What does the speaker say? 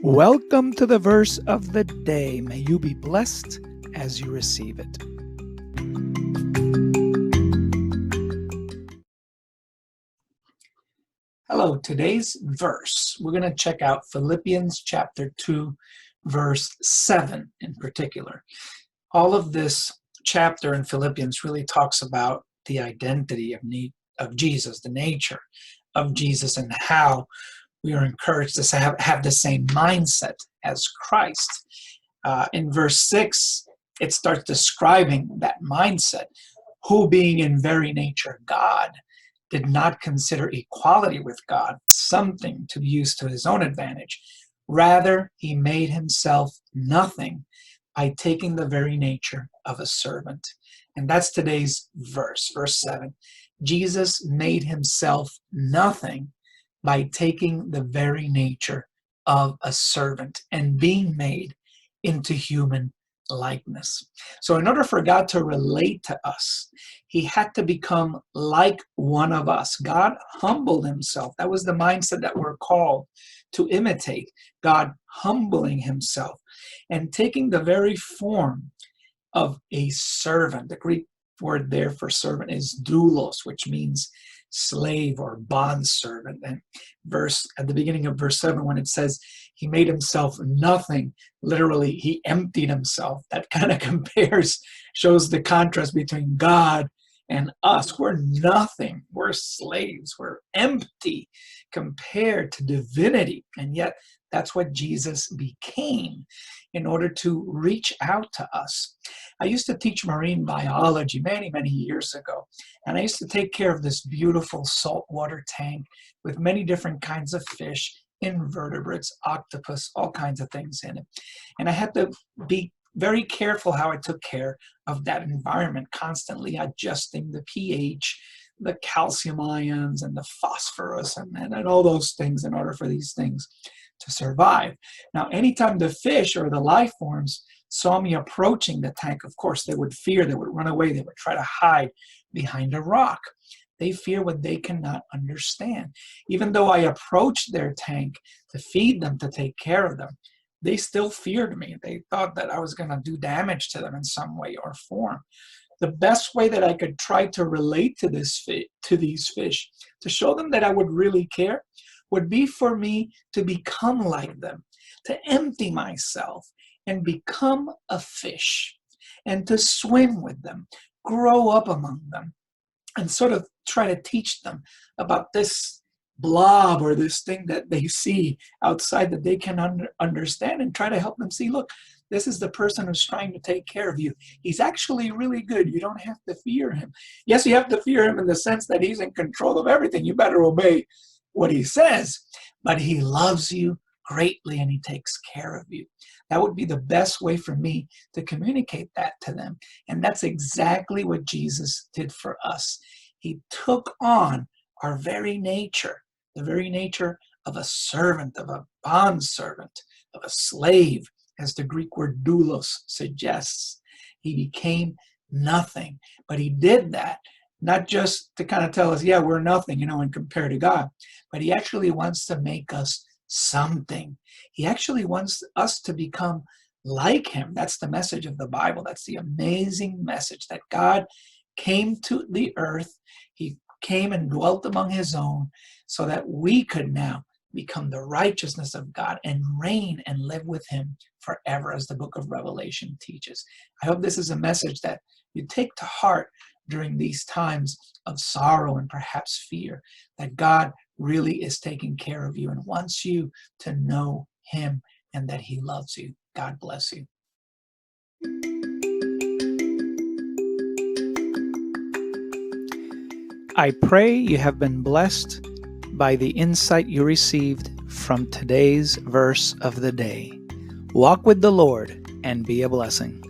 Welcome to the verse of the day. May you be blessed as you receive it. Hello, today's verse, we're going to check out Philippians chapter 2, verse 7 in particular. All of this chapter in Philippians really talks about the identity of Jesus, the nature of Jesus, and how we are encouraged to have the same mindset as Christ. In verse 6, it starts describing that mindset, who being in very nature God, did not consider equality with God something to be used to his own advantage. Rather, he made himself nothing by taking the very nature of a servant. And that's today's verse, verse 7. Jesus made himself nothing by taking the very nature of a servant and being made into human likeness. So in order for God to relate to us, he had to become like one of us. God humbled himself. That was the mindset that we're called to imitate. God humbling himself and taking the very form of a servant. The Greek word there for servant is doulos, which means slave or bond servant. And at the beginning of verse 7, when it says he made himself nothing, literally he emptied himself. That kind of shows the contrast between God and us. We're nothing. We're slaves. We're empty compared to divinity. And yet that's what Jesus became in order to reach out to us. I used to teach marine biology many, many years ago, and I used to take care of this beautiful saltwater tank with many different kinds of fish, invertebrates, octopus, all kinds of things in it. And I had to be very careful how I took care of that environment, constantly adjusting the pH, the calcium ions, and the phosphorus, and all those things in order for these things to survive. Now, anytime the fish or the life forms saw me approaching the tank, of course, they would fear, they would run away, they would try to hide behind a rock. They fear what they cannot understand. Even though I approached their tank to feed them, to take care of them, they still feared me. They thought that I was going to do damage to them in some way or form. The best way that I could try to relate to these fish, to show them that I would really care, would be for me to become like them, to empty myself and become a fish, and to swim with them, grow up among them, and sort of try to teach them about this blob or this thing that they see outside that they can understand, and try to help them see, look, this is the person who's trying to take care of you. He's actually really good. You don't have to fear him. Yes, you have to fear him in the sense that he's in control of everything. You better obey what he says, but he loves you greatly and he takes care of you. That would be the best way for me to communicate that to them. And that's exactly what Jesus did for us. He took on our very nature, the very nature of a servant, of a bond servant, of a slave, as the Greek word doulos suggests. He became nothing, but he did that not just to kind of tell us, yeah, we're nothing, and compare to God, but he actually wants to make us something. He actually wants us to become like him. That's the message of the Bible. That's the amazing message that God came to the earth. He came and dwelt among his own so that we could now become the righteousness of God and reign and live with him forever, as the book of Revelation teaches. I hope this is a message that you take to heart during these times of sorrow and perhaps fear, that God really is taking care of you and wants you to know him and that he loves you. God bless you. I pray you have been blessed by the insight you received from today's verse of the day. Walk with the Lord and be a blessing.